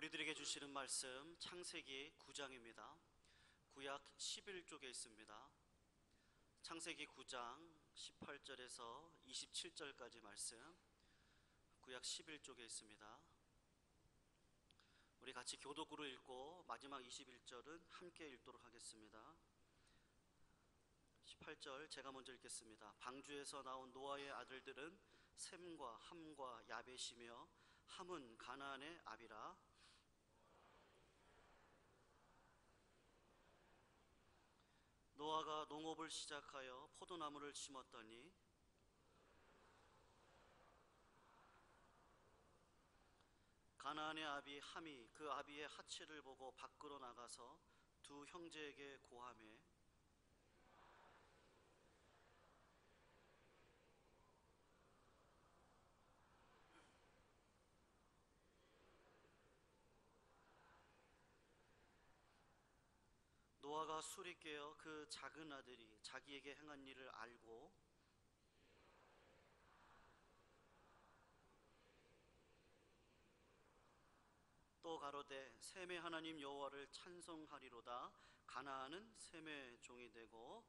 우리들에게 주시는 말씀 창세기 9장입니다. 구약 11쪽에 있습니다. 창세기 9장 18절에서 27절까지 말씀, 구약 11쪽에 있습니다. 우리 같이 교독으로 읽고 마지막 21절은 함께 읽도록 하겠습니다. 18절 제가 먼저 읽겠습니다. 방주에서 나온 노아의 아들들은 셈과 함과 야벳이며 함은 가나안의 아비라. 노아가 농업을 시작하여 포도나무를 심었더니 가나안의 아비 함이 그 아비의 하체를 보고 밖으로 나가서 두 형제에게 고하매 노아가 술이 깨어 그 작은 아들이 자기에게 행한 일을 알고 또 가로되 셈의 하나님 여호와를 찬송하리로다. 가나안은 셈의 종이 되고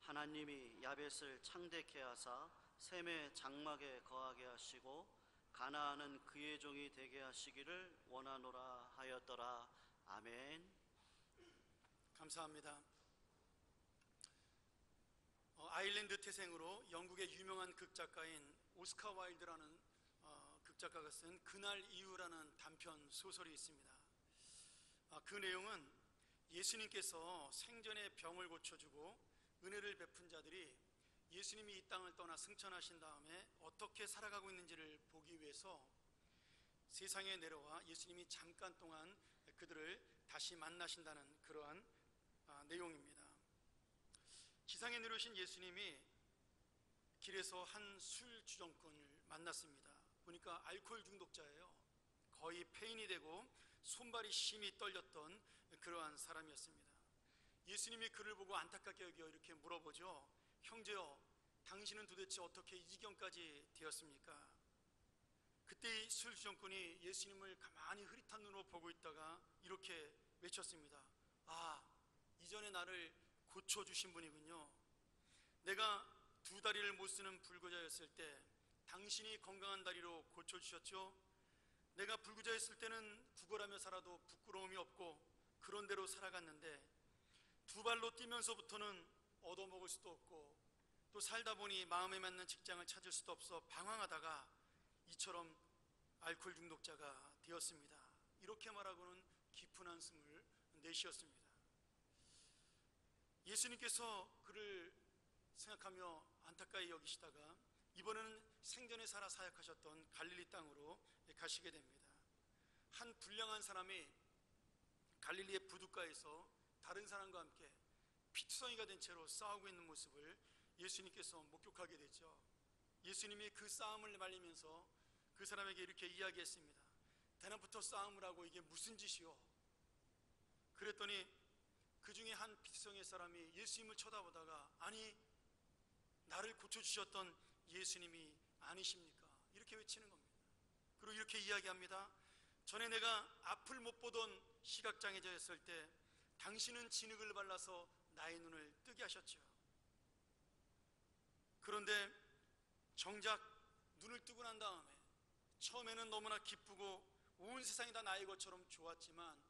하나님이 야벳을 창대케 하사 셈의 장막에 거하게 하시고 가나안은 그의 종이 되게 하시기를 원하노라 하였더라. 아멘. 감사합니다. 아일랜드 태생으로 영국의 유명한 극작가인 오스카 와일드라는 극작가가 쓴 그날 이후라는 단편 소설이 있습니다. 그 내용은 예수님께서 생전에 병을 고쳐주고 은혜를 베푼 자들이 예수님이 이 땅을 떠나 승천하신 다음에 어떻게 살아가고 있는지를 보기 위해서 세상에 내려와 예수님이 잠깐 동안 그들을 다시 만나신다는 그러한 내용입니다. 지상에 내려오신 예수님이 길에서 한 술 주정꾼을 만났습니다. 보니까 알코올 중독자예요. 거의 폐인이 되고 손발이 심히 떨렸던 그러한 사람이었습니다. 예수님이 그를 보고 안타깝게 여겨 이렇게 물어보죠. 형제여, 당신은 도대체 어떻게 이 지경까지 되었습니까? 그때 이 술 주정꾼이 예수님을 가만히 흐릿한 눈으로 보고 있다가 이렇게 외쳤습니다. 이전에 나를 고쳐주신 분이군요. 내가 두 다리를 못 쓰는 불구자였을 때 당신이 건강한 다리로 고쳐주셨죠. 내가 불구자였을 때는 구걸하며 살아도 부끄러움이 없고 그런 대로 살아갔는데 두 발로 뛰면서부터는 얻어먹을 수도 없고 또 살다 보니 마음에 맞는 직장을 찾을 수도 없어 방황하다가 이처럼 알코올 중독자가 되었습니다. 이렇게 말하고는 깊은 한숨을 내쉬었습니다. 예수님께서 그를 생각하며 안타까이 여기시다가 이번에는 생전에 살아 사역하셨던 갈릴리 땅으로 가시게 됩니다. 한 불량한 사람이 갈릴리의 부둣가에서 다른 사람과 함께 피투성이가 된 채로 싸우고 있는 모습을 예수님께서 목격하게 되죠. 예수님이 그 싸움을 말리면서 그 사람에게 이렇게 이야기했습니다. 대낮부터 싸움을 하고 이게 무슨 짓이요? 그랬더니 그 중에 한 피투성이 사람이 예수님을 쳐다보다가 아니 나를 고쳐주셨던 예수님이 아니십니까? 이렇게 외치는 겁니다. 그리고 이렇게 이야기합니다. 전에 내가 앞을 못 보던 시각장애자였을 때 당신은 진흙을 발라서 나의 눈을 뜨게 하셨죠. 그런데 정작 눈을 뜨고 난 다음에 처음에는 너무나 기쁘고 온 세상이 다 나의 것처럼 좋았지만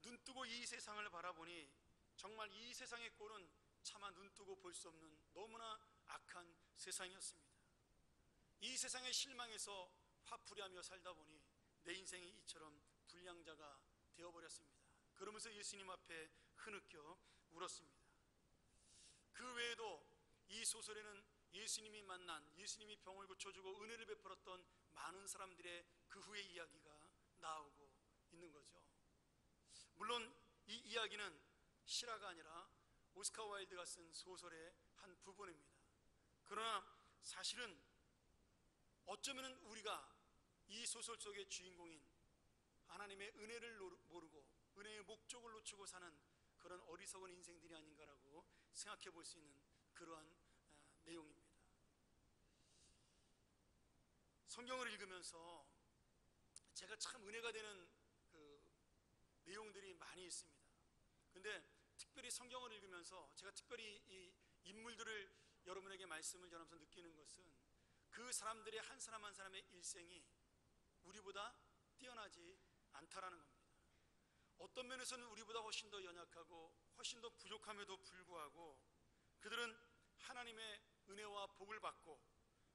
눈 뜨고 이 세상을 바라보니 정말 이 세상의 꼴은 차마 눈 뜨고 볼 수 없는 너무나 악한 세상이었습니다. 이 세상의 실망에서 화풀이하며 살다 보니 내 인생이 이처럼 불량자가 되어버렸습니다. 그러면서 예수님 앞에 흐느껴 울었습니다. 그 외에도 이 소설에는 예수님이 만난, 예수님이 병을 고쳐주고 은혜를 베풀었던 많은 사람들의 그 후의 이야기가 나오고 있는 거죠. 물론 이 이야기는 실화가 아니라 오스카 와일드가 쓴 소설의 한 부분입니다. 그러나 사실은 어쩌면 우리가 이 소설 속의 주인공인 하나님의 은혜를 모르고 은혜의 목적을 놓치고 사는 그런 어리석은 인생들이 아닌가라고 생각해 볼 수 있는 그러한 내용입니다. 성경을 읽으면서 제가 참 은혜가 되는 그 인물이 많이 있습니다. 근데 특별히 성경을 읽으면서 제가 특별히 이 인물들을 여러분에게 말씀을 전하면서 느끼는 것은 그 사람들의 한 사람 한 사람의 일생이 우리보다 뛰어나지 않다라는 겁니다. 어떤 면에서는 우리보다 훨씬 더 연약하고 훨씬 더 부족함에도 불구하고 그들은 하나님의 은혜와 복을 받고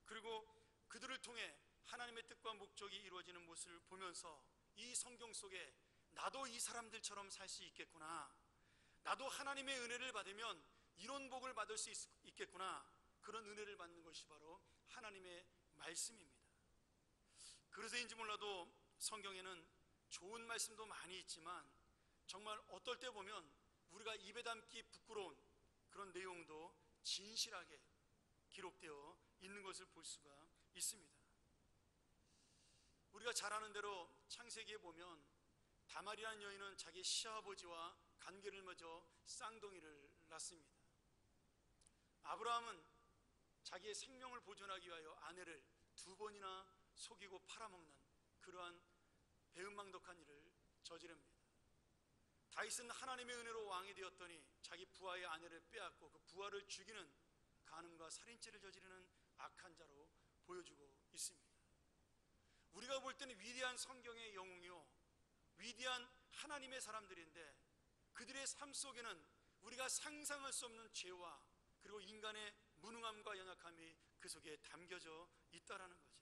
그리고 그들을 통해 하나님의 뜻과 목적이 이루어지는 모습을 보면서 이 성경 속에 나도 이 사람들처럼 살 수 있겠구나, 나도 하나님의 은혜를 받으면 이런 복을 받을 수 있겠구나, 그런 은혜를 받는 것이 바로 하나님의 말씀입니다. 그래서인지 몰라도 성경에는 좋은 말씀도 많이 있지만 정말 어떨 때 보면 우리가 입에 담기 부끄러운 그런 내용도 진실하게 기록되어 있는 것을 볼 수가 있습니다. 우리가 잘 아는 대로 창세기에 보면 다말이라는 여인은 자기 시아버지와 관계를 맺어 쌍둥이를 낳습니다. 아브라함은 자기의 생명을 보존하기 위하여 아내를 2번이나 속이고 팔아먹는 그러한 배은망덕한 일을 저지릅니다. 다윗은 하나님의 은혜로 왕이 되었더니 자기 부하의 아내를 빼앗고 그 부하를 죽이는 간음과 살인죄를 저지르는 악한 자로 보여주고 있습니다. 우리가 볼 때는 위대한 성경의 영웅이요, 위대한 하나님의 사람들인데 그들의 삶 속에는 우리가 상상할 수 없는 죄와 그리고 인간의 무능함과 연약함이 그 속에 담겨져 있다라는 거죠.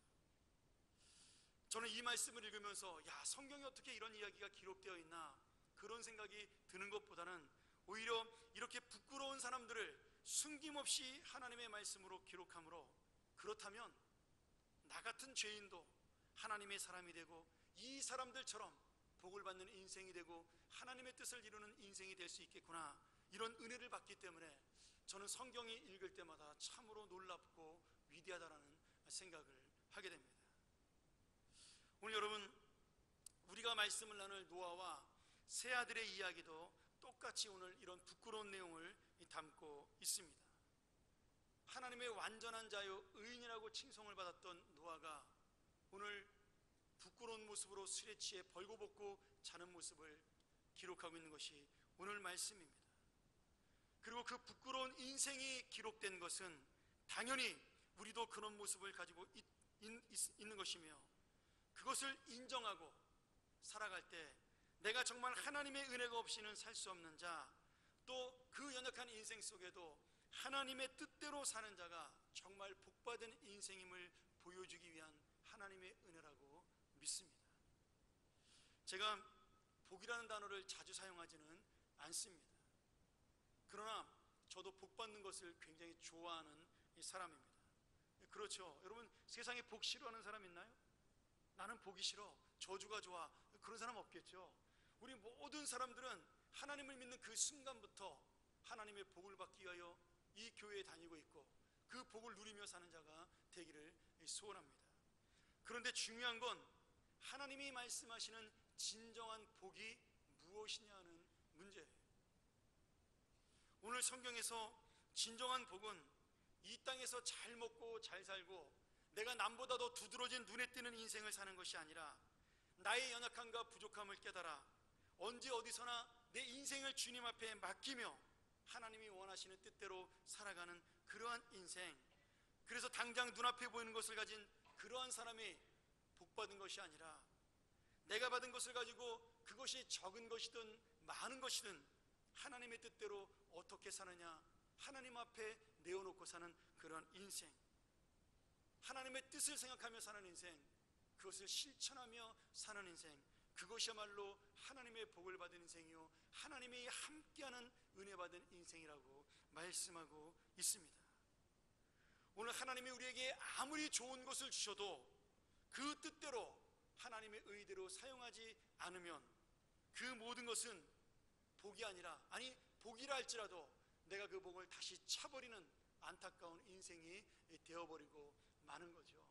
저는 이 말씀을 읽으면서 야, 성경에 어떻게 이런 이야기가 기록되어 있나 그런 생각이 드는 것보다는 오히려 이렇게 부끄러운 사람들을 숨김없이 하나님의 말씀으로 기록함으로, 그렇다면 나 같은 죄인도 하나님의 사람이 되고 이 사람들처럼 복을 받는 인생이 되고 하나님의 뜻을 이루는 인생이 될 수 있겠구나, 이런 은혜를 받기 때문에 저는 성경이 읽을 때마다 참으로 놀랍고 위대하다라는 생각을 하게 됩니다. 오늘 여러분, 우리가 말씀을 나눌 노아와 세 아들의 이야기도 똑같이 오늘 이런 부끄러운 내용을 담고 있습니다. 하나님의 완전한 자요 의인이라고 칭송을 받았던 노아가 오늘 부끄러운 모습으로 술에 취해 벌거벗고 자는 모습을 기록하고 있는 것이 오늘 말씀입니다. 그리고 그 부끄러운 인생이 기록된 것은 당연히 우리도 그런 모습을 가지고 있는 것이며, 그것을 인정하고 살아갈 때 내가 정말 하나님의 은혜가 없이는 살 수 없는 자, 또 그 연약한 인생 속에도 하나님의 뜻대로 사는 자가 정말 복받은 인생임을 보여주기 위한 하나님의 은혜라고 믿습니다. 제가 복이라는 단어를 자주 사용하지는 않습니다. 그러나 저도 복받는 것을 굉장히 좋아하는 사람입니다. 그렇죠. 여러분, 세상에 복 싫어하는 사람 있나요? 나는 복이 싫어, 저주가 좋아, 그런 사람 없겠죠. 우리 모든 사람들은 하나님을 믿는 그 순간부터 하나님의 복을 받기 위하여 이 교회에 다니고 있고 그 복을 누리며 사는 자가 되기를 소원합니다. 그런데 중요한 건 하나님이 말씀하시는 진정한 복이 무엇이냐 하는 문제예요. 오늘 성경에서 진정한 복은 이 땅에서 잘 먹고 잘 살고 내가 남보다 더 두드러진 눈에 띄는 인생을 사는 것이 아니라 나의 연약함과 부족함을 깨달아 언제 어디서나 내 인생을 주님 앞에 맡기며 하나님이 원하시는 뜻대로 살아가는 그러한 인생, 그래서 당장 눈앞에 보이는 것을 가진 그러한 사람이 복받은 것이 아니라 내가 받은 것을 가지고 그것이 적은 것이든 많은 것이든 하나님의 뜻대로 어떻게 사느냐, 하나님 앞에 내어놓고 사는 그런 인생, 하나님의 뜻을 생각하며 사는 인생, 그것을 실천하며 사는 인생, 그것이야말로 하나님의 복을 받은 인생이요 하나님이 함께하는 은혜 받은 인생이라고 말씀하고 있습니다. 오늘 하나님이 우리에게 아무리 좋은 것을 주셔도 그 뜻대로 하나님의 의대로 사용하지 않으면 그 모든 것은 복이 아니라, 아니 복이라 할지라도 내가 그 복을 다시 차버리는 안타까운 인생이 되어버리고 마는 거죠.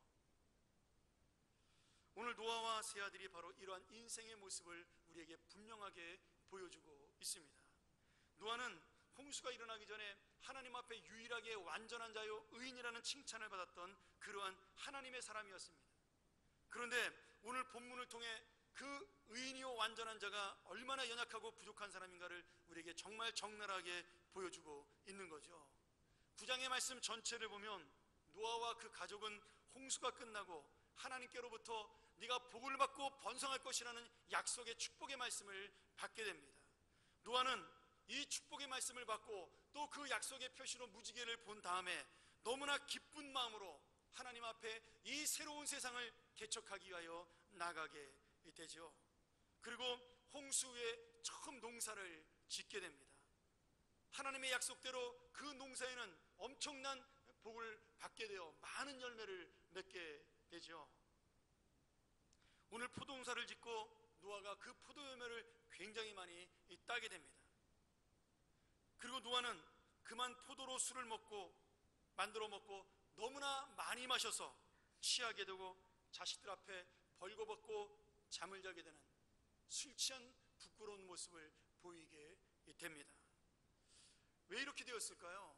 오늘 노아와 세 아들이 바로 이러한 인생의 모습을 우리에게 분명하게 보여주고 있습니다. 노아는 홍수가 일어나기 전에 하나님 앞에 유일하게 완전한 자요 의인이라는 칭찬을 받았던 그러한 하나님의 사람이었습니다. 그런데 오늘 본문을 통해 그 그 의인이요 완전한 자가 얼마나 연약하고 부족한 사람인가를 우리에게 정말 적나라하게 보여주고 있는 거죠. 9장의 말씀 전체를 보면 노아와 그 가족은 홍수가 끝나고 하나님께로부터 네가 복을 받고 번성할 것이라는 약속의 축복의 말씀을 받게 됩니다. 노아는 이 축복의 말씀을 받고 또 그 약속의 표시로 무지개를 본 다음에 너무나 기쁜 마음으로 하나님 앞에 이 새로운 세상을 개척하기 위하여 나가게 되죠. 그리고 홍수 후에 처음 농사를 짓게 됩니다. 하나님의 약속대로 그 농사에는 엄청난 복을 받게 되어 많은 열매를 맺게 되죠. 오늘 포도농사를 짓고 노아가 그 포도 열매를 굉장히 많이 따게 됩니다. 그리고 노아는 그만 포도로 술을 만들어 먹고 너무나 많이 마셔서 취하게 되고 자식들 앞에 벌거벗고 잠을 자게 되는 술 취한 부끄러운 모습을 보이게 됩니다. 왜 이렇게 되었을까요?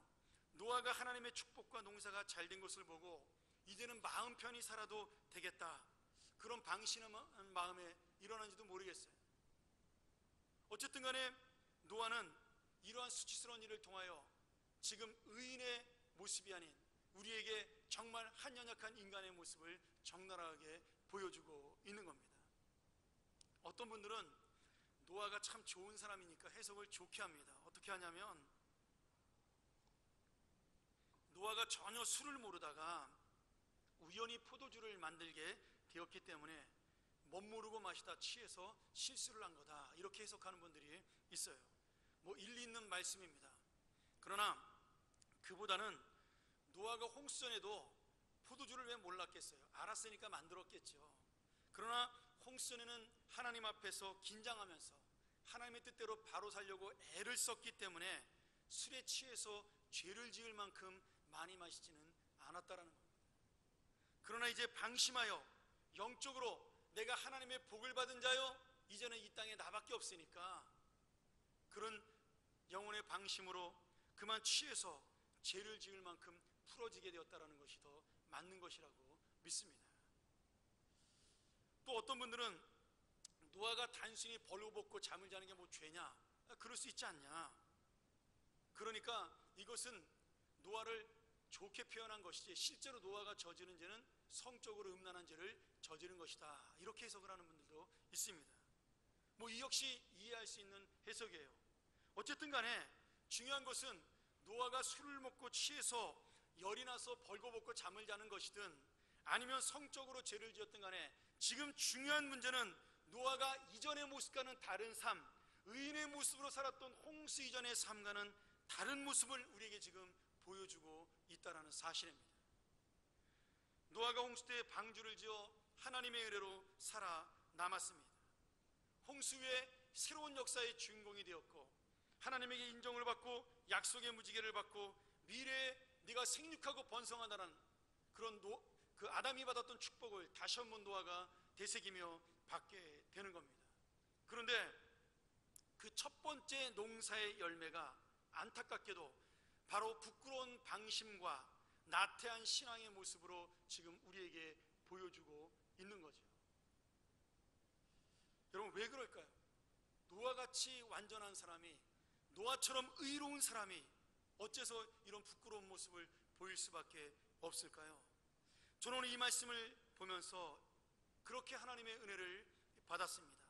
노아가 하나님의 축복과 농사가 잘 된 것을 보고 이제는 마음 편히 살아도 되겠다, 그런 방심한 마음에 일어난지도 모르겠어요. 어쨌든 간에 노아는 이러한 수치스러운 일을 통하여 지금 의인의 모습이 아닌 우리에게 정말 한 연약한 인간의 모습을 적나라하게 보여주고 있는 겁니다. 어떤 분들은 노아가 참 좋은 사람이니까 해석을 좋게 합니다. 어떻게 하냐면 노아가 전혀 술을 모르다가 우연히 포도주를 만들게 되었기 때문에 멋모르고 마시다 취해서 실수를 한 거다, 이렇게 해석하는 분들이 있어요. 뭐 일리 있는 말씀입니다. 그러나 그보다는 노아가 홍수 전에도 포도주를 왜 몰랐겠어요? 알았으니까 만들었겠죠. 그러나 홍수 전에는 하나님 앞에서 긴장하면서 하나님의 뜻대로 바로 살려고 애를 썼기 때문에 술에 취해서 죄를 지을 만큼 많이 마시지는 않았다라는 겁니다. 그러나 이제 방심하여 영적으로 내가 하나님의 복을 받은 자요, 이제는 이 땅에 나밖에 없으니까 그런 영혼의 방심으로 그만 취해서 죄를 지을 만큼 풀어지게 되었다라는 것이 더 맞는 것이라고 믿습니다. 또 어떤 분들은 노아가 단순히 벌거벗고 잠을 자는 게 뭐 죄냐, 그럴 수 있지 않냐, 그러니까 이것은 노아를 좋게 표현한 것이지 실제로 노아가 저지른 죄는 성적으로 음란한 죄를 저지른 것이다, 이렇게 해석을 하는 분들도 있습니다. 뭐 이 역시 이해할 수 있는 해석이에요. 어쨌든 간에 중요한 것은 노아가 술을 먹고 취해서 열이 나서 벌거벗고 잠을 자는 것이든 아니면 성적으로 죄를 지었든 간에 지금 중요한 문제는 노아가 이전의 모습과는 다른 삶, 의인의 모습으로 살았던 홍수 이전의 삶과는 다른 모습을 우리에게 지금 보여주고 있다는 사실입니다. 노아가 홍수 때 방주를 지어 하나님의 은혜로 살아남았습니다. 홍수 후에 새로운 역사의 주인공이 되었고 하나님에게 인정을 받고 약속의 무지개를 받고 미래에 네가 생육하고 번성하다는 그런 그 아담이 받았던 축복을 다시 한번 노아가 되새기며 받게 되는 겁니다. 그런데 그 첫 번째 농사의 열매가 안타깝게도 바로 부끄러운 방심과 나태한 신앙의 모습으로 지금 우리에게 보여주고 있는 거죠. 여러분, 왜 그럴까요? 노아같이 완전한 사람이, 노아처럼 의로운 사람이 어째서 이런 부끄러운 모습을 보일 수밖에 없을까요? 저는 오늘 이 말씀을 보면서 그렇게 하나님의 은혜를 받았습니다.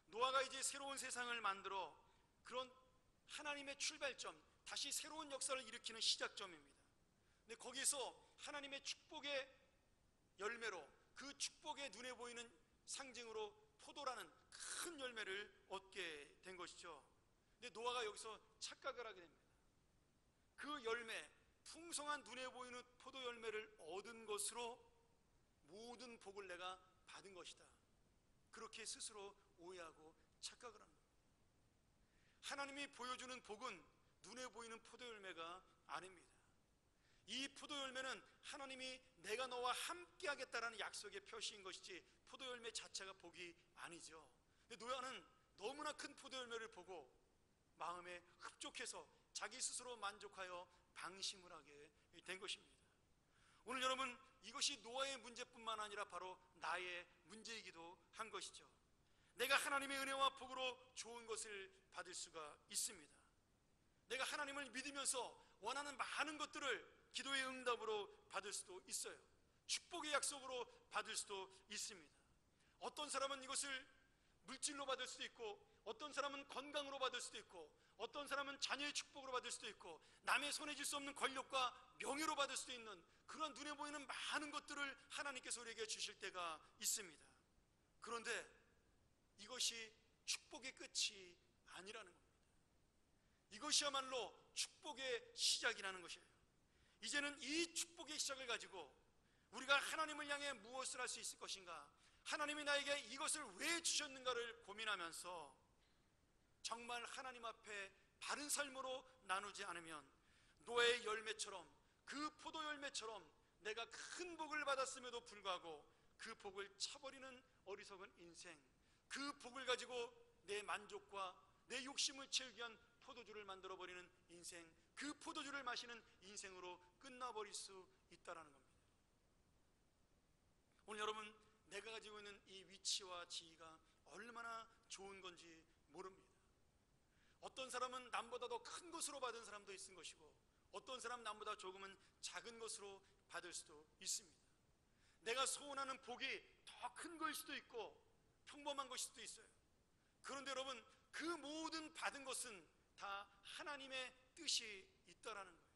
노아가 이제 새로운 세상을 만들어 그런 하나님의 출발점, 다시 새로운 역사를 일으키는 시작점입니다. 근데 거기서 하나님의 축복의 열매로, 그 축복의 눈에 보이는 상징으로 포도라는 큰 열매를 얻게 된 것이죠. 근데 노아가 여기서 착각을 하게 됩니다. 그 열매, 풍성한 눈에 보이는 포도 열매를 얻은 것으로 모든 복을 내가 받은 것이다, 그렇게 스스로 오해하고 착각을 합니다. 하나님이 보여주는 복은 눈에 보이는 포도 열매가 아닙니다. 이 포도 열매는 하나님이 내가 너와 함께 하겠다라는 약속의 표시인 것이지 포도 열매 자체가 복이 아니죠. 근데 노아는 너무나 큰 포도 열매를 보고 마음에 흡족해서 자기 스스로 만족하여 방심을 하게 된 것입니다. 오늘 여러분, 이것이 노아의 문제뿐만 아니라 바로 나의 문제이기도 한 것이죠. 내가 하나님의 은혜와 복으로 좋은 것을 받을 수가 있습니다. 내가 하나님을 믿으면서 원하는 많은 것들을 기도의 응답으로 받을 수도 있어요. 축복의 약속으로 받을 수도 있습니다. 어떤 사람은 이것을 물질로 받을 수도 있고, 어떤 사람은 건강으로 받을 수도 있고, 어떤 사람은 자녀의 축복으로 받을 수도 있고, 남의 손에 쥘 수 없는 권력과 명예로 받을 수도 있는 그런 눈에 보이는 많은 것들을 하나님께서 우리에게 주실 때가 있습니다. 그런데 이것이 축복의 끝이 아니라는 겁니다. 이것이야말로 축복의 시작이라는 것이에요. 이제는 이 축복의 시작을 가지고 우리가 하나님을 향해 무엇을 할 수 있을 것인가, 하나님이 나에게 이것을 왜 주셨는가를 고민하면서 정말 하나님 앞에 바른 삶으로 나누지 않으면 노아의 열매처럼, 그 포도 열매처럼 내가 큰 복을 받았음에도 불구하고 그 복을 차버리는 어리석은 인생, 그 복을 가지고 내 만족과 내 욕심을 채우기 위한 포도주를 만들어버리는 인생, 그 포도주를 마시는 인생으로 끝나버릴 수 있다는 겁니다. 오늘 여러분, 내가 가지고 있는 이 위치와 지위가 얼마나 좋은 건지 모릅니다. 어떤 사람은 남보다 더 큰 것으로 받은 사람도 있는 것이고, 어떤 사람은 남보다 조금은 작은 것으로 받을 수도 있습니다. 내가 소원하는 복이 더 큰 것일 수도 있고 평범한 것일 수도 있어요. 그런데 여러분, 그 모든 받은 것은 다 하나님의 뜻이 있다라는 거예요.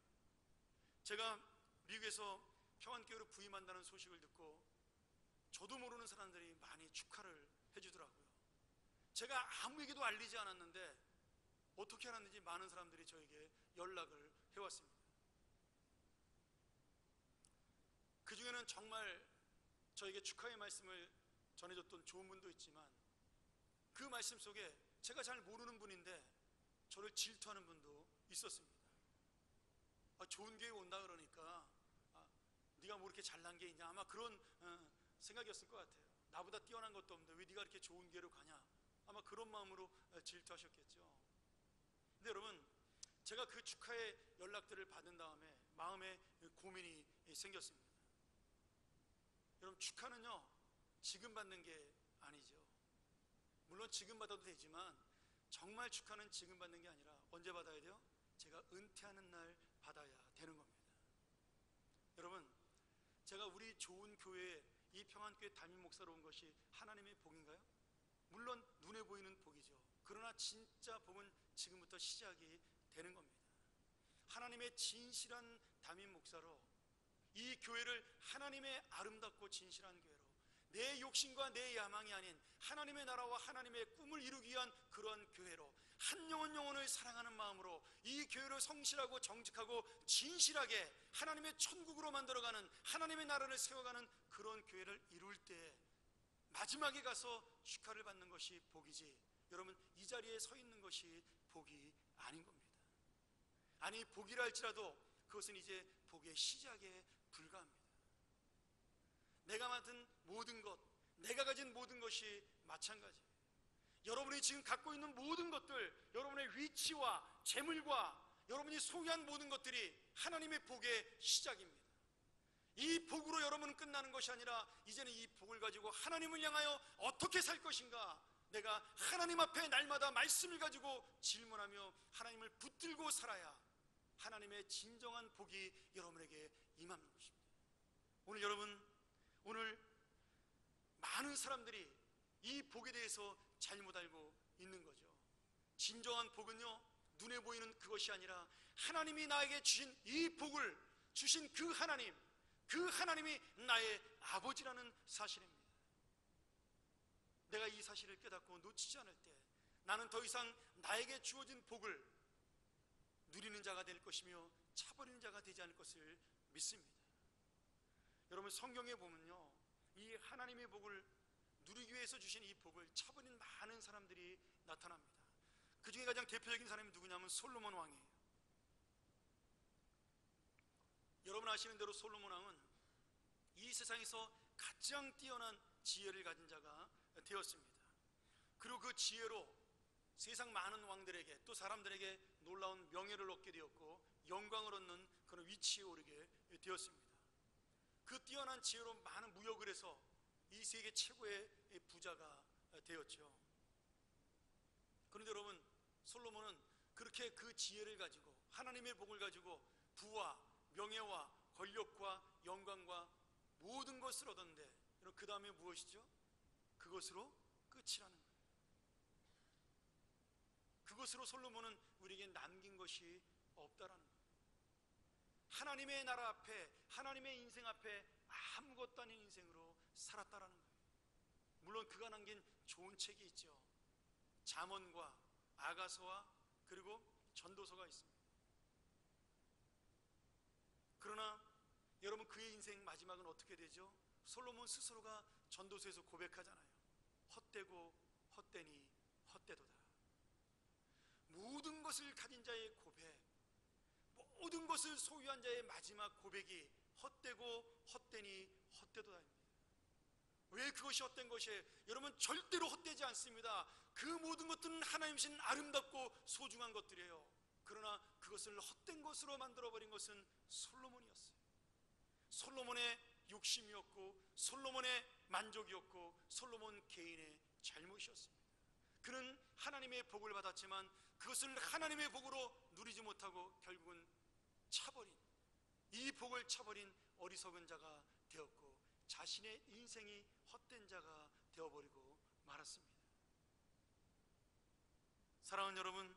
제가 미국에서 평안교회로 부임한다는 소식을 듣고 저도 모르는 사람들이 많이 축하를 해주더라고요. 제가 아무에게도 알리지 않았는데 어떻게 알았는지 많은 사람들이 저에게 연락을 해왔습니다. 그 중에는 정말 저에게 축하의 말씀을 전해줬던 좋은 분도 있지만, 그 말씀 속에 제가 잘 모르는 분인데 저를 질투하는 분도 있었습니다. 좋은 교회 온다 그러니까 네가 뭐 이렇게 잘난 게 있냐, 아마 그런 생각이었을 것 같아요. 나보다 뛰어난 것도 없는데 왜 네가 이렇게 좋은 교회로 가냐, 아마 그런 마음으로 질투하셨겠죠. 근데 여러분, 제가 그 축하의 연락들을 받은 다음에 마음에 고민이 생겼습니다. 여러분, 축하는요 지금 받는 게 아니죠. 물론 지금 받아도 되지만 정말 축하는 지금 받는 게 아니라 언제 받아야 돼요? 제가 은퇴하는 날 받아야 되는 겁니다. 여러분, 제가 우리 좋은 교회에, 이 평안교회 담임 목사로 온 것이 하나님의 복인가요? 물론 눈에 보이는 복이죠. 그러나 진짜 복은 지금부터 시작이 되는 겁니다. 하나님의 진실한 담임 목사로 이 교회를 하나님의 아름답고 진실한 교회로, 내 욕심과 내 야망이 아닌 하나님의 나라와 하나님의 꿈을 이루기 위한 그런 교회로, 한 영혼을 사랑하는 마음으로 이 교회를 성실하고 정직하고 진실하게 하나님의 천국으로 만들어가는, 하나님의 나라를 세워가는 그런 교회를 이룰 때 마지막에 가서 축하를 받는 것이 복이지, 여러분 이 자리에 서 있는 것이 복이 아닌 겁니다. 아니, 복이라 할지라도 그것은 이제 복의 시작에 불과합니다. 내가 맡은 모든 것, 내가 가진 모든 것이 마찬가지예요. 여러분이 지금 갖고 있는 모든 것들, 여러분의 위치와 재물과 여러분이 소유한 모든 것들이 하나님의 복의 시작입니다. 이 복으로 여러분은 끝나는 것이 아니라 이제는 이 복을 가지고 하나님을 향하여 어떻게 살 것인가, 내가 하나님 앞에 날마다 말씀을 가지고 질문하며 하나님을 붙들고 살아야 하나님의 진정한 복이 여러분에게 임하는 것입니다. 오늘 여러분, 오늘 많은 사람들이 이 복에 대해서 잘못 알고 있는 거죠. 진정한 복은요, 눈에 보이는 그것이 아니라 하나님이 나에게 주신 이 복을 주신 그 하나님이 나의 아버지라는 사실입니다. 내가 이 사실을 깨닫고 놓치지 않을 때 나는 더 이상 나에게 주어진 복을 누리는 자가 될 것이며 차버리는 자가 되지 않을 것을 믿습니다. 여러분, 성경에 보면요, 이 하나님의 복을 누리기 위해서 주신 이 복을 차버린 많은 사람들이 나타납니다. 그 중에 가장 대표적인 사람이 누구냐면 솔로몬 왕이에요. 여러분 아시는 대로 솔로몬 왕은 이 세상에서 가장 뛰어난 지혜를 가진 자가 되었습니다. 그리고 그 지혜로 세상 많은 왕들에게, 또 사람들에게 놀라운 명예를 얻게 되었고 영광을 얻는 그런 위치에 오르게 되었습니다. 그 뛰어난 지혜로 많은 무역을 해서 이 세계 최고의 부자가 되었죠. 솔로몬은 그렇게 그 지혜를 가지고 하나님의 복을 가지고 부와 명예와 권력과 영광과 모든 것을 얻었는데 그 다음에 무엇이죠? 그것으로 끝이라는 거예요. 그것으로 솔로몬은 우리에게 남긴 것이 없다라는 거예요. 하나님의 나라 앞에, 하나님의 인생 앞에 아무것도 아닌 인생으로 살았다라는 거예요. 물론 그가 남긴 좋은 책이 있죠. 잠언과 아가서와 그리고 전도서가 있습니다. 그러나 여러분, 그의 인생 마지막은 어떻게 되죠? 솔로몬 스스로가 전도서에서 고백하잖아요. 헛되고 헛되니 헛되도다. 모든 것을 가진 자의 고백, 모든 것을 소유한 자의 마지막 고백이 헛되고 헛되니 헛되도다입니다. 왜 그것이 헛된 것이에요? 여러분, 절대로 헛되지 않습니다. 그 모든 것들은 하나님이신 아름답고 소중한 것들이에요. 그러나 그것을 헛된 것으로 만들어버린 것은 솔로몬이었어요. 솔로몬의 욕심이었고 솔로몬의 만족이었고 솔로몬 개인의 잘못이었습니다. 그는 하나님의 복을 받았지만 그것을 하나님의 복으로 누리지 못하고 결국은 차버린, 이 복을 차버린 어리석은 자가 되었고 자신의 인생이 헛된 자가 되어버리고 말았습니다. 사랑하는 여러분,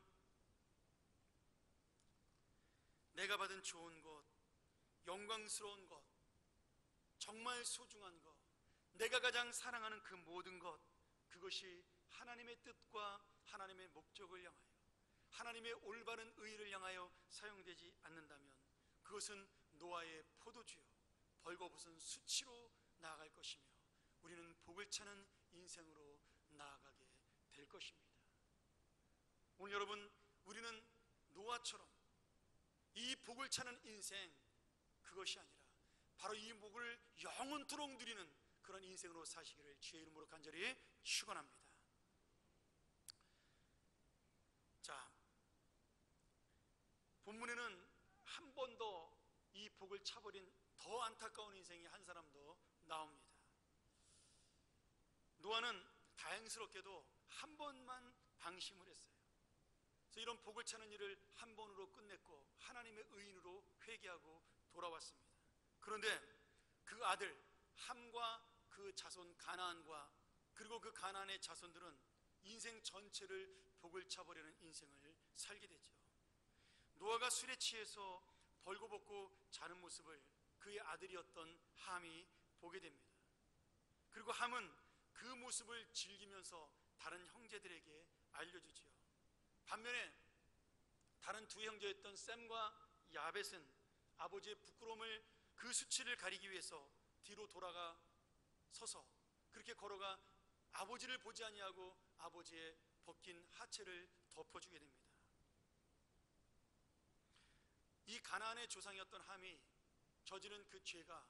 내가 받은 좋은 것, 영광스러운 것, 정말 소중한 것, 내가 가장 사랑하는 그 모든 것, 그것이 하나님의 뜻과 하나님의 목적을 향하여, 하나님의 올바른 의를 향하여 사용되지 않는다면 그것은 노아의 포도주요 벌거벗은 수치로 나아갈 것이며 우리는 복을 찾는 인생으로 나아가게 될 것입니다. 오늘 여러분, 우리는 노아처럼 이 복을 찾는 인생, 그것이 아니라 바로 이 복을 영원토록 누리는 그런 인생으로 사시기를 주의 이름으로 간절히 축원합니다. 자, 본문에는 한 번 더 이 복을 차버린 더 안타까운 인생이 한 사람 더 나옵니다. 노아는 다행스럽게도 한 번만 방심을 했어요. 그래서 이런 복을 찾는 일을 한 번으로 끝냈고 하나님의 의인으로 회개하고 돌아왔습니다. 그런데 그 아들 함과 그 자손 가나안과 그리고 그 가나안의 자손들은 인생 전체를 복을 차버리는 인생을 살게 되죠. 노아가 술에 취해서 벌거벗고 자는 모습을 그의 아들이었던 함이 보게 됩니다. 그리고 함은 그 모습을 즐기면서 다른 형제들에게 알려주지요. 반면에 다른 두 형제였던 셈과 야벳은 아버지의 부끄러움을, 그 수치를 가리기 위해서 뒤로 돌아가 서서 그렇게 걸어가 아버지를 보지 아니하고 아버지의 벗긴 하체를 덮어주게 됩니다. 이 가나안의 조상이었던 함이 저지른 그 죄가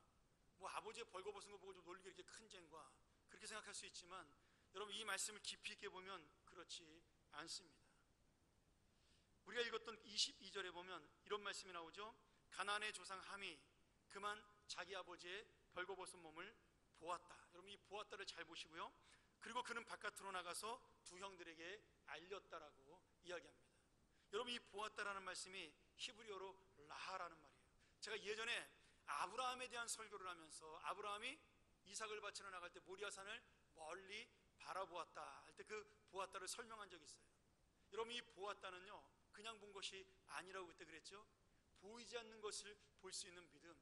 뭐 아버지의 벌거벗은 거 보고 좀 놀리기 이렇게 큰 죄인가 그렇게 생각할 수 있지만 여러분, 이 말씀을 깊이 있게 보면 그렇지 않습니다. 우리가 읽었던 22절에 보면 이런 말씀이 나오죠. 가나안의 조상 함이 그만 자기 아버지의 벌거벗은 몸을 보았다. 여러분, 이 보았다를 잘 보시고요. 그리고 그는 바깥으로 나가서 두 형들에게 알렸다라고 이야기합니다. 여러분, 이 보았다라는 말씀이 히브리어로 라하라는 말이에요. 제가 예전에 아브라함에 대한 설교를 하면서 아브라함이 이삭을 바치러 나갈 때 모리아산을 멀리 바라보았다 할 때 그 보았다를 설명한 적이 있어요. 여러분, 이 보았다는요 그냥 본 것이 아니라고 그때 그랬죠. 보이지 않는 것을 볼 수 있는 믿음,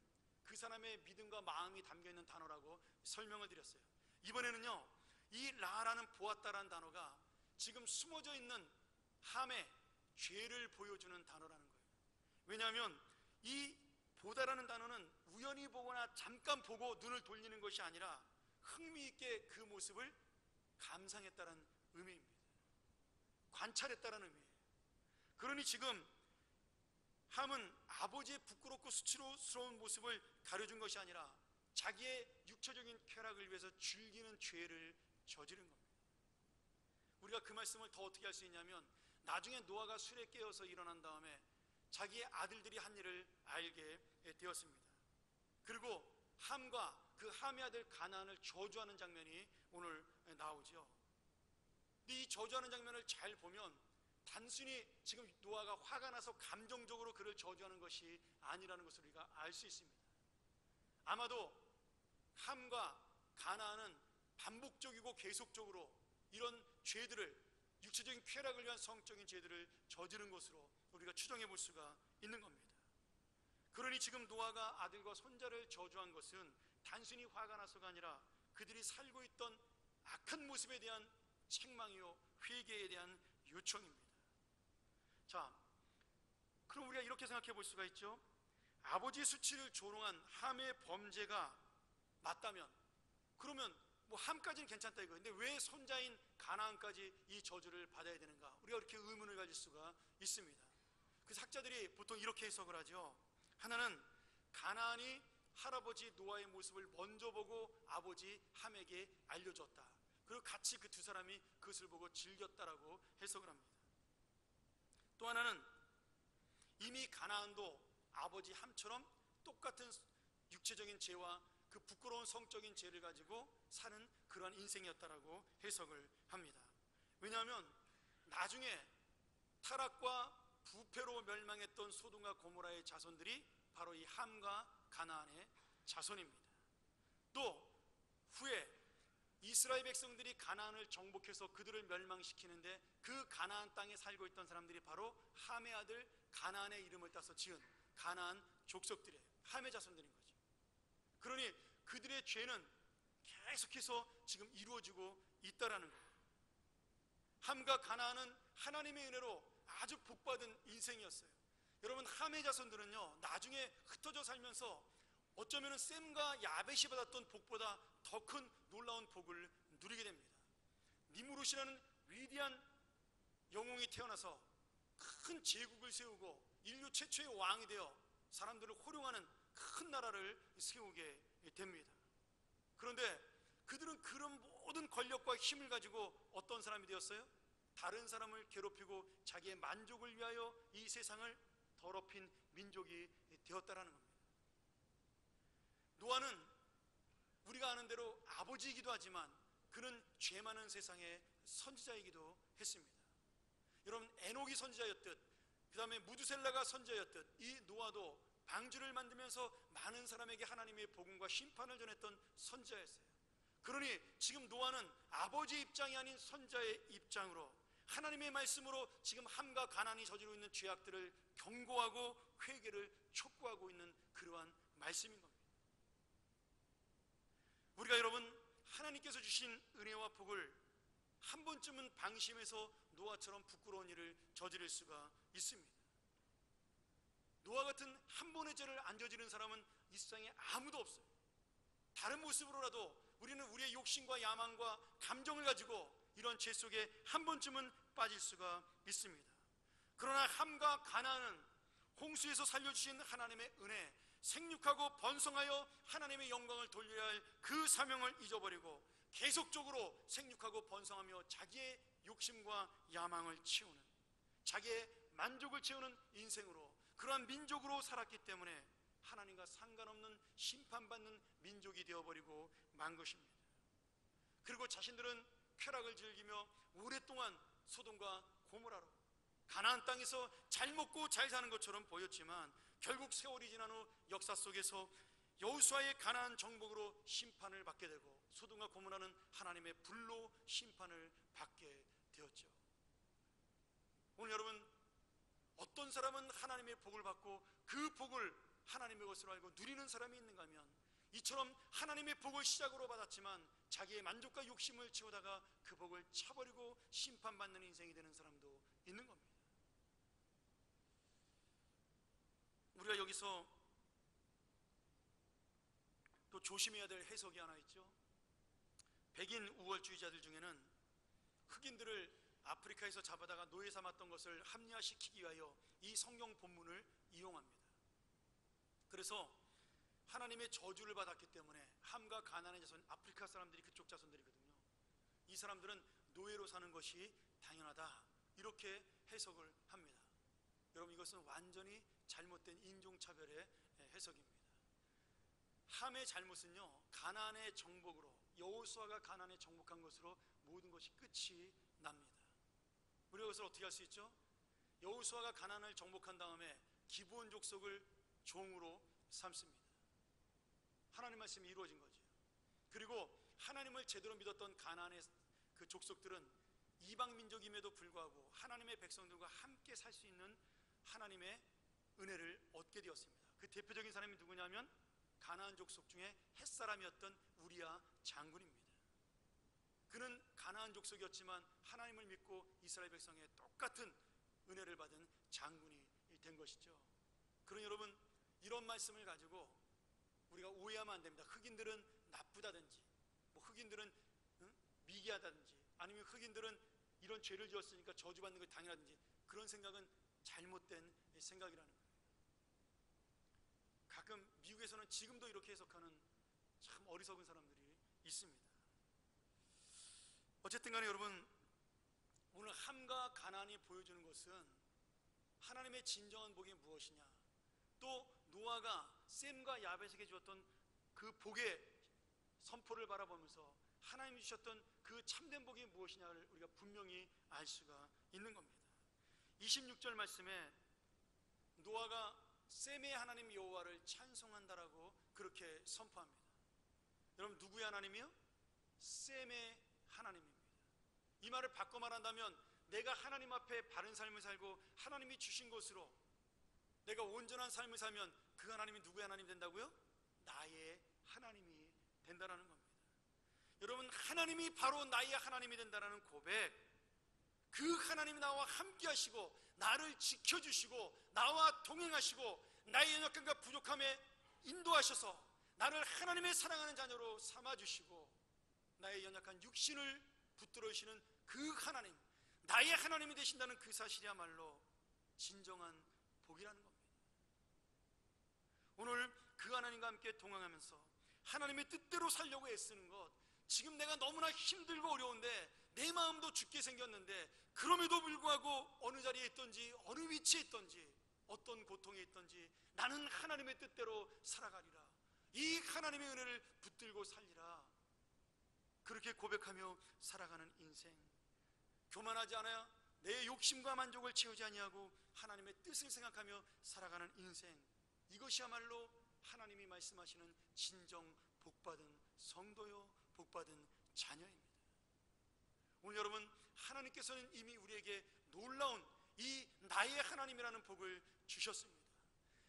그 사람의 믿음과 마음이 담겨있는 단어라고 설명을 드렸어요. 이번에는요 이 라라는 보았다라는 단어가 지금 숨어져 있는 함의 죄를 보여주는 단어라는 거예요. 왜냐하면 이 보다라는 단어는 우연히 보거나 잠깐 보고 눈을 돌리는 것이 아니라 흥미있게 그 모습을 감상했다는 의미입니다. 관찰했다는 의미예요. 그러니 지금 함은 아버지의 부끄럽고 수치스러운 모습을 가려준 것이 아니라 자기의 육체적인 쾌락을 위해서 즐기는 죄를 저지른 겁니다. 우리가 그 말씀을 더 어떻게 할 수 있냐면 나중에 노아가 술에 깨어서 일어난 다음에 자기의 아들들이 한 일을 알게 되었습니다. 그리고 함과 그 함의 아들 가나안을 저주하는 장면이 오늘 나오죠. 근데 이 저주하는 장면을 잘 보면 단순히 지금 노아가 화가 나서 감정적으로 그를 저주하는 것이 아니라는 것을 우리가 알 수 있습니다. 아마도 함과 가나안은 반복적이고 계속적으로 이런 죄들을, 육체적인 쾌락을 위한 성적인 죄들을 저지른 것으로 우리가 추정해 볼 수가 있는 겁니다. 그러니 지금 노아가 아들과 손자를 저주한 것은 단순히 화가 나서가 아니라 그들이 살고 있던 악한 모습에 대한 책망이요 회개에 대한 요청입니다. 자, 그럼 우리가 이렇게 생각해 볼 수가 있죠. 아버지 수치를 조롱한 함의 범죄가 맞다면, 그러면 뭐 함까지는 괜찮다 이거예요. 근데 왜 손자인 가나안까지 이 저주를 받아야 되는가? 우리가 이렇게 의문을 가질 수가 있습니다. 그 학자들이 보통 이렇게 해석을 하죠. 하나는 가나안이 할아버지 노아의 모습을 먼저 보고 아버지 함에게 알려줬다. 그리고 같이 그 두 사람이 그것을 보고 즐겼다라고 해석을 합니다. 또 하나는 이미 가나안도 아버지 함처럼 똑같은 육체적인 죄와 그 부끄러운 성적인 죄를 가지고 사는 그러한 인생이었다라고 해석을 합니다. 왜냐하면 나중에 타락과 부패로 멸망했던 소돔과 고모라의 자손들이 바로 이 함과 가나안의 자손입니다. 또 후에 이스라엘 백성들이 가나안을 정복해서 그들을 멸망시키는데 그 가나안 땅에 살고 있던 사람들이 바로 함의 아들 가나안의 이름을 따서 지은 가나안 족속들이에요. 함의 자손들인 거죠. 그러니 그들의 죄는 계속해서 지금 이루어지고 있다라는 거예요. 함과 가나안은 하나님의 은혜로 아주 복받은 인생이었어요. 여러분, 함의 자손들은요 나중에 흩어져 살면서 어쩌면 셈과 야벳이 받았던 복보다 더 큰 놀라운 복을 누리게 됩니다. 니무롯이라는 위대한 영웅이 태어나서 큰 제국을 세우고 인류 최초의 왕이 되어 사람들을 호령하는 큰 나라를 세우게 됩니다. 그런데 그들은 그런 모든 권력과 힘을 가지고 어떤 사람이 되었어요? 다른 사람을 괴롭히고 자기의 만족을 위하여 이 세상을 더럽힌 민족이 되었다라는 겁니다. 노아는 우리가 아는 대로 아버지이기도 하지만 그는 죄 많은 세상의 선지자이기도 했습니다. 여러분, 에녹이 선지자였듯 그 다음에 무두셀라가 선지자였듯 이 노아도 방주를 만들면서 많은 사람에게 하나님의 복음과 심판을 전했던 선지자였어요. 그러니 지금 노아는 아버지 입장이 아닌 선지자의 입장으로 하나님의 말씀으로 지금 함과 가나안이 저지르고 있는 죄악들을 경고하고 회개를 촉구하고 있는 그러한 말씀인 겁니다. 우리가 여러분 하나님께서 주신 은혜와 복을 한 번쯤은 방심해서 노아처럼 부끄러운 일을 저지를 수가 있습니다. 노아 같은 한 번의 죄를 안 저지른 사람은 이 세상에 아무도 없어요. 다른 모습으로라도 우리는 우리의 욕심과 야망과 감정을 가지고 이런 죄 속에 한 번쯤은 빠질 수가 있습니다. 그러나 함과 가나안은 홍수에서 살려주신 하나님의 은혜, 생육하고 번성하여 하나님의 영광을 돌려야 할 그 사명을 잊어버리고 계속적으로 생육하고 번성하며 자기의 욕심과 야망을 채우는, 자기의 만족을 채우는 인생으로, 그러한 민족으로 살았기 때문에 하나님과 상관없는 심판받는 민족이 되어버리고 만 것입니다. 그리고 자신들은 쾌락을 즐기며 오랫동안 소돔과 고모라로 가나안 땅에서 잘 먹고 잘 사는 것처럼 보였지만 결국 세월이 지난 후 역사 속에서 여호수아의 가나안 정복으로 심판을 받게 되고 소돔과 고모라는 하나님의 불로 심판을 받게 되었죠. 오늘 여러분, 어떤 사람은 하나님의 복을 받고 그 복을 하나님의 것으로 알고 누리는 사람이 있는가 하면 이처럼 하나님의 복을 시작으로 받았지만 자기의 만족과 욕심을 채우다가 그 복을 차버리고 심판받는 인생이 되는 사람도 있는 겁니다. 우리가 여기서 또 조심해야 될 해석이 하나 있죠. 백인 우월주의자들 중에는 흑인들을 아프리카에서 잡아다가 노예 삼았던 것을 합리화시키기 위하여 이 성경 본문을 이용합니다. 그래서 하나님의 저주를 받았기 때문에 함과 가나안의 자손, 아프리카 사람들이 그쪽 자손들이거든요. 이 사람들은 노예로 사는 것이 당연하다, 이렇게 해석을 합니다. 여러분, 이것은 완전히 잘못된 인종차별의 해석입니다. 함의 잘못은요, 가나안의 정복으로, 여호수아가 가나안에 정복한 것으로 모든 것이 끝이 납니다. 우리가 그것을 어떻게 할 수 있죠? 여호수아가 가나안을 정복한 다음에 기브온 족속을 종으로 삼습니다. 하나님 말씀이 이루어진 거죠. 그리고 하나님을 제대로 믿었던 가나안의 그 족속들은 이방 민족임에도 불구하고 하나님의 백성들과 함께 살 수 있는 하나님의 은혜를 얻게 되었습니다. 그 대표적인 사람이 누구냐면 가나안 족속 중에 햇사람이었던 우리야 장군입니다. 그는 가나안 족속이었지만 하나님을 믿고 이스라엘 백성의 똑같은 은혜를 받은 장군이 된 것이죠. 그러니 여러분, 이런 말씀을 가지고 우리가 오해하면 안 됩니다. 흑인들은 나쁘다든지, 흑인들은 미개하다든지, 아니면 흑인들은 이런 죄를 지었으니까 저주받는 것이 당연하든지, 그런 생각은 잘못된 생각이라는 거예요. 가끔 미국에서는 지금도 이렇게 해석하는 참 어리석은 사람들이 있습니다. 어쨌든 간에 여러분, 오늘 함과 가나안이 보여주는 것은 하나님의 진정한 복이 무엇이냐, 또 노아가 셈과 야벳에게 주었던 그 복의 선포를 바라보면서 하나님이 주셨던 그 참된 복이 무엇이냐를 우리가 분명히 알 수가 있는 겁니다. 26절 말씀에 노아가 셈의 하나님 여호와를 찬송한다라고 그렇게 선포합니다. 여러분, 누구의 하나님이요? 셈의 하나님입니다. 이 말을 바꿔 말한다면 내가 하나님 앞에 바른 삶을 살고 하나님이 주신 것으로 내가 온전한 삶을 살면 그 하나님이 누구의 하나님이 된다고요? 나의 하나님이 된다는 겁니다. 여러분, 하나님이 바로 나의 하나님이 된다는 고백, 그 하나님이 나와 함께 하시고 나를 지켜주시고 나와 동행하시고 나의 연약함과 부족함에 인도하셔서 나를 하나님의 사랑하는 자녀로 삼아주시고 나의 연약한 육신을 붙들어 주시는 그 하나님, 나의 하나님이 되신다는 그 사실이야말로 진정한 복이라는 겁니다. 오늘 그 하나님과 함께 동행하면서 하나님의 뜻대로 살려고 애쓰는 것, 지금 내가 너무나 힘들고 어려운데 내 마음도 죽게 생겼는데 그럼에도 불구하고 어느 자리에 있든지 어느 위치에 있든지 어떤 고통에 있든지 나는 하나님의 뜻대로 살아가리라, 이 하나님의 은혜를 붙들고 살리라, 그렇게 고백하며 살아가는 인생, 교만하지 않아야 내 욕심과 만족을 채우지 아니하고 하나님의 뜻을 생각하며 살아가는 인생, 이것이야말로 하나님이 말씀하시는 진정 복받은 성도요, 복받은 자녀입니다. 오늘 여러분, 하나님께서는 이미 우리에게 놀라운 이 나의 하나님이라는 복을 주셨습니다.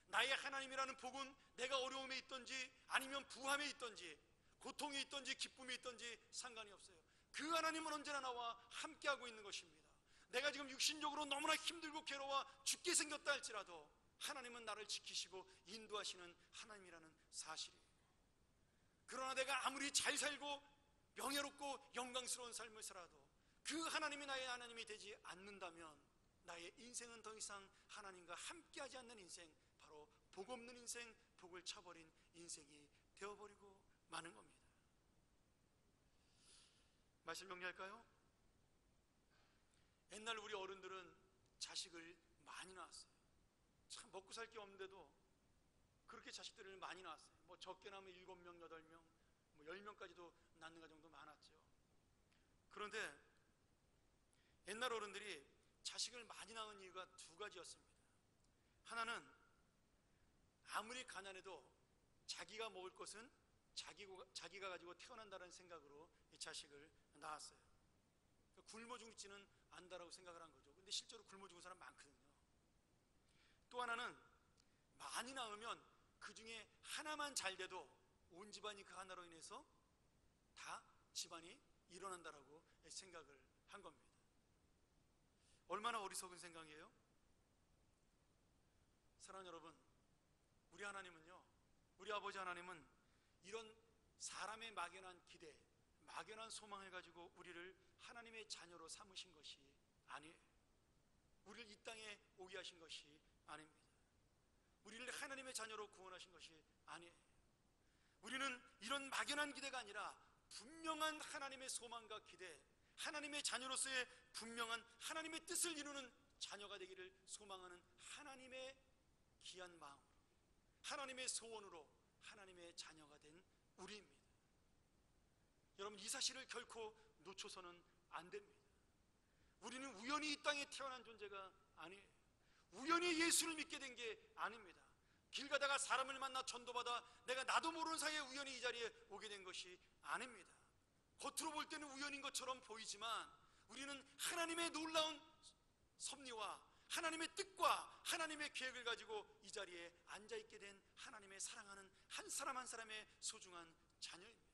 나의 하나님이라는 복은 내가 어려움에 있든지 아니면 부함에 있든지 고통이 있든지 기쁨이 있든지 상관이 없어요. 그 하나님은 언제나 나와 함께하고 있는 것입니다. 내가 지금 육신적으로 너무나 힘들고 괴로워 죽게 생겼다 할지라도 하나님은 나를 지키시고 인도하시는 하나님이라는 사실이에요. 그러나 내가 아무리 잘 살고 명예롭고 영광스러운 삶을 살아도 그 하나님이 나의 하나님이 되지 않는다면 나의 인생은 더 이상 하나님과 함께하지 않는 인생, 바로 복 없는 인생, 복을 차버린 인생이 되어버리고 마는 겁니다. 말씀 정리할까요? 옛날 우리 어른들은 자식을 많이 낳았어요. 참 먹고 살 게 없는데도 그렇게 자식들을 많이 낳았어요. 적게 낳으면 7명, 8명, 10명까지도 낳는 가정도 많았죠. 그런데 옛날 어른들이 자식을 많이 낳은 이유가 두 가지였습니다. 하나는 아무리 가난해도 자기가 먹을 것은 자기가 가지고 태어난다는 생각으로 이 자식을 낳았어요. 굶어 죽지는 않는다라고 생각을 한 거죠. 근데 실제로 굶어 죽은 사람 많거든요. 또 하나는 많이 낳으면 그 중에 하나만 잘 돼도 온 집안이 그 하나로 인해서 다 집안이 일어난다라고 생각을 한 겁니다. 얼마나 어리석은 생각이에요? 사랑하는 여러분, 우리 하나님은요, 우리 아버지 하나님은 이런 사람의 막연한 기대, 막연한 소망을 가지고 우리를 하나님의 자녀로 삼으신 것이 아니에요. 우리를 이 땅에 오게 하신 것이 아닙니다. 우리를 하나님의 자녀로 구원하신 것이 아니에요. 우리는 이런 막연한 기대가 아니라 분명한 하나님의 소망과 기대, 하나님의 자녀로서의 분명한 하나님의 뜻을 이루는 자녀가 되기를 소망하는 하나님의 귀한 마음으로, 하나님의 소원으로 하나님의 자녀가 된 우리입니다. 여러분, 이 사실을 결코 놓쳐서는 안 됩니다. 우리는 우연히 이 땅에 태어난 존재가 아니에요. 우연히 예수를 믿게 된 게 아닙니다. 길 가다가 사람을 만나 전도받아 내가 나도 모르는 사이에 우연히 이 자리에 오게 된 것이 아닙니다. 겉으로 볼 때는 우연인 것처럼 보이지만 우리는 하나님의 놀라운 섭리와 하나님의 뜻과 하나님의 계획을 가지고 이 자리에 앉아있게 된 하나님의 사랑하는 한 사람 한 사람의 소중한 자녀입니다.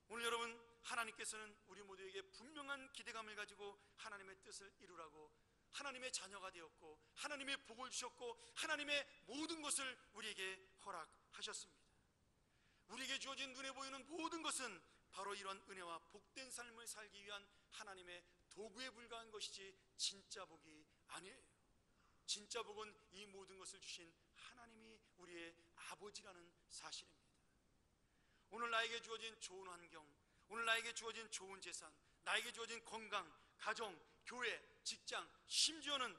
오늘 여러분, 하나님께서는 우리 모두에게 분명한 기대감을 가지고 하나님의 뜻을 이루라고 하나님의 자녀가 되었고 하나님의 복을 주셨고 하나님의 모든 것을 우리에게 허락하셨습니다. 우리에게 주어진 눈에 보이는 모든 것은 바로 이런 은혜와 복된 삶을 살기 위한 하나님의 도구에 불과한 것이지 진짜 복이 아니에요. 진짜 복은 이 모든 것을 주신 하나님이 우리의 아버지라는 사실입니다. 오늘 나에게 주어진 좋은 환경, 오늘 나에게 주어진 좋은 재산, 나에게 주어진 건강, 가정, 교회, 직장, 심지어는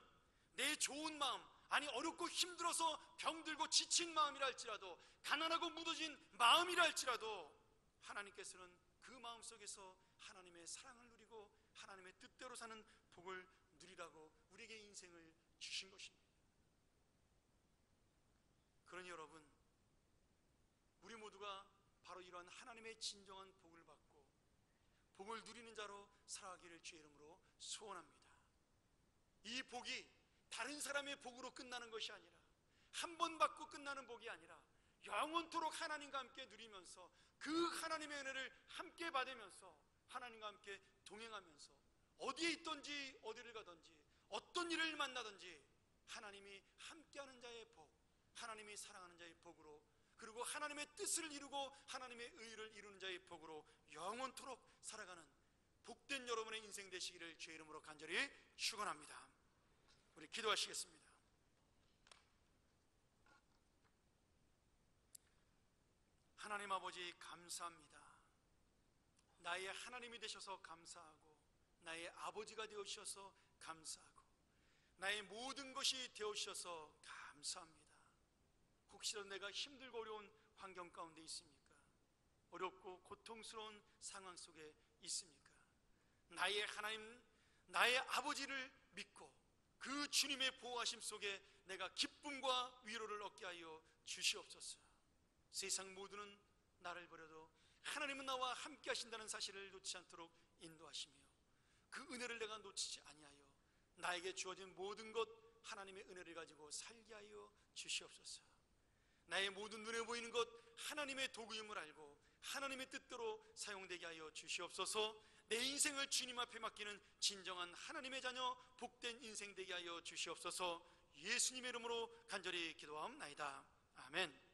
내 좋은 마음, 아니 어렵고 힘들어서 병들고 지친 마음이라 할지라도 가난하고 무뎌진 마음이라 할지라도 하나님께서는 그 마음 속에서 하나님의 사랑을 누리고 하나님의 뜻대로 사는 복을 누리라고 우리에게 인생을 주신 것입니다. 그러니 여러분, 우리 모두가 바로 이러한 하나님의 진정한 복을 받고 복을 누리는 자로 살아가기를 주의 이름으로 소원합니다. 이 복이 다른 사람의 복으로 끝나는 것이 아니라 한 번 받고 끝나는 복이 아니라 영원토록 하나님과 함께 누리면서 그 하나님의 은혜를 함께 받으면서 하나님과 함께 동행하면서 어디에 있든지 어디를 가든지 어떤 일을 만나든지 하나님이 함께하는 자의 복, 하나님이 사랑하는 자의 복으로, 그리고 하나님의 뜻을 이루고 하나님의 의를 이루는 자의 복으로 영원토록 살아가는 복된 여러분의 인생 되시기를 주의 이름으로 간절히 축원합니다. 우리 기도하시겠습니다. 하나님 아버지, 감사합니다. 나의 하나님이 되셔서 감사하고 나의 아버지가 되어주셔서 감사하고 나의 모든 것이 되어주셔서 감사합니다. 혹시라도 내가 힘들고 어려운 환경 가운데 있습니까? 어렵고 고통스러운 상황 속에 있습니까? 나의 하나님, 나의 아버지를 믿고 그 주님의 보호하심 속에 내가 기쁨과 위로를 얻게 하여 주시옵소서. 세상 모두는 나를 버려도 하나님은 나와 함께 하신다는 사실을 놓지 않도록 인도하시며 그 은혜를 내가 놓치지 아니하여 나에게 주어진 모든 것 하나님의 은혜를 가지고 살게 하여 주시옵소서. 나의 모든 눈에 보이는 것 하나님의 도구임을 알고 하나님의 뜻대로 사용되게 하여 주시옵소서. 내 인생을 주님 앞에 맡기는 진정한 하나님의 자녀, 복된 인생 되게 하여 주시옵소서. 예수님의 이름으로 간절히 기도하옵나이다. 아멘.